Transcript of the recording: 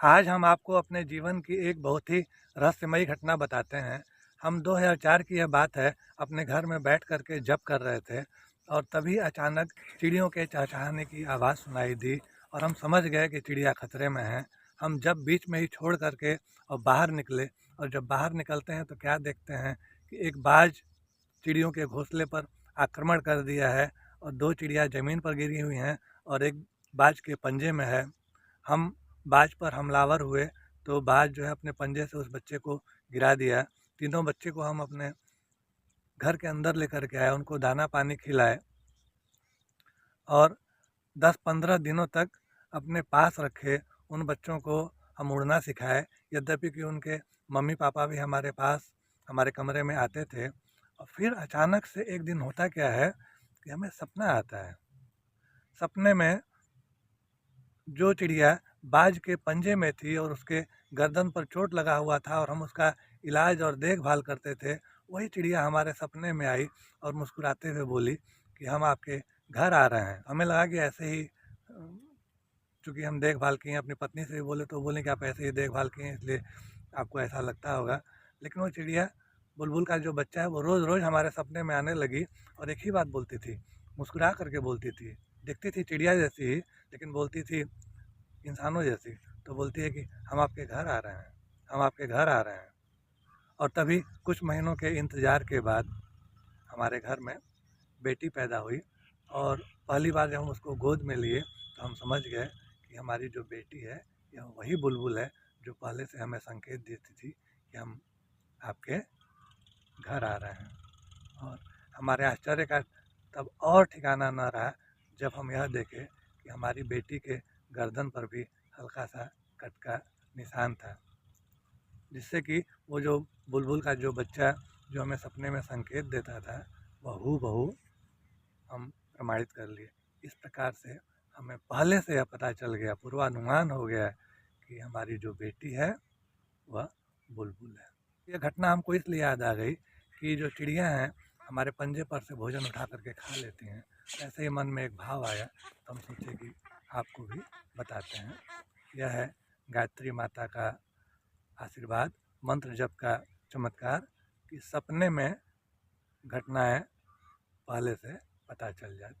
आज हम आपको अपने जीवन की एक बहुत ही रहस्यमयी घटना बताते हैं। हम 2004 की यह बात है, अपने घर में बैठ कर के जप कर रहे थे और तभी अचानक चिड़ियों के चहचहाने की आवाज़ सुनाई दी और हम समझ गए कि चिड़िया खतरे में है। हम जब बीच में ही छोड़ कर के और बाहर निकले और जब बाहर निकलते हैं तो क्या देखते हैं कि एक बाज चिड़ियों के घोंसले पर आक्रमण कर दिया है और 2 चिड़िया ज़मीन पर गिरी हुई हैं और एक बाज के पंजे में है। हम बाज पर हमलावर हुए तो बाज जो है अपने पंजे से उस बच्चे को गिरा दिया। तीनों बच्चे को हम अपने घर के अंदर लेकर के आए, उनको दाना पानी खिलाए और 10-15 दिनों तक अपने पास रखे। उन बच्चों को हम उड़ना सिखाए, यद्यपि कि उनके मम्मी पापा भी हमारे पास हमारे कमरे में आते थे। और फिर अचानक से एक दिन होता क्या है कि हमें सपना आता है। सपने में जो चिड़िया बाज के पंजे में थी और उसके गर्दन पर चोट लगा हुआ था और हम उसका इलाज और देखभाल करते थे, वही चिड़िया हमारे सपने में आई और मुस्कुराते हुए बोली कि हम आपके घर आ रहे हैं। हमें लगा कि ऐसे ही चूँकि हम देखभाल किए, अपनी पत्नी से भी बोले तो वो बोले कि आप ऐसे ही देखभाल किए हैं इसलिए आपको ऐसा लगता होगा। लेकिन वो चिड़िया बुलबुल का जो बच्चा है वो रोज़ रोज़ हमारे सपने में आने लगी और एक ही बात बोलती थी, मुस्कुरा करके बोलती थी। दिखती थी चिड़िया जैसी ही, लेकिन बोलती थी इंसानों जैसी। तो बोलती है कि हम आपके घर आ रहे हैं, हम आपके घर आ रहे हैं। और तभी कुछ महीनों के इंतज़ार के बाद हमारे घर में बेटी पैदा हुई और पहली बार जब हम उसको गोद में लिए तो हम समझ गए कि हमारी जो बेटी है यह वही बुलबुल है जो पहले से हमें संकेत देती थी कि हम आपके घर आ रहे हैं। और हमारे आश्चर्य का तब और ठिकाना न रहा जब हम यह देखे कि हमारी बेटी के गर्दन पर भी हल्का सा कट का निशान था, जिससे कि वो जो बुलबुल का जो बच्चा जो हमें सपने में संकेत देता था वह हूबहू हम प्रमाणित कर लिए। इस प्रकार से हमें पहले से यह पता चल गया, पूर्वानुमान हो गया कि हमारी जो बेटी है वह बुलबुल है। यह घटना हमको इसलिए याद आ गई कि जो चिड़िया हैं हमारे पंजे पर से भोजन उठा करके खा लेती हैं। ऐसे ही मन में एक भाव आया तो हम सोचे कि आपको भी बताते हैं। यह है गायत्री माता का आशीर्वाद, मंत्र जप का चमत्कार कि सपने में घटनाएं पहले से पता चल जाती।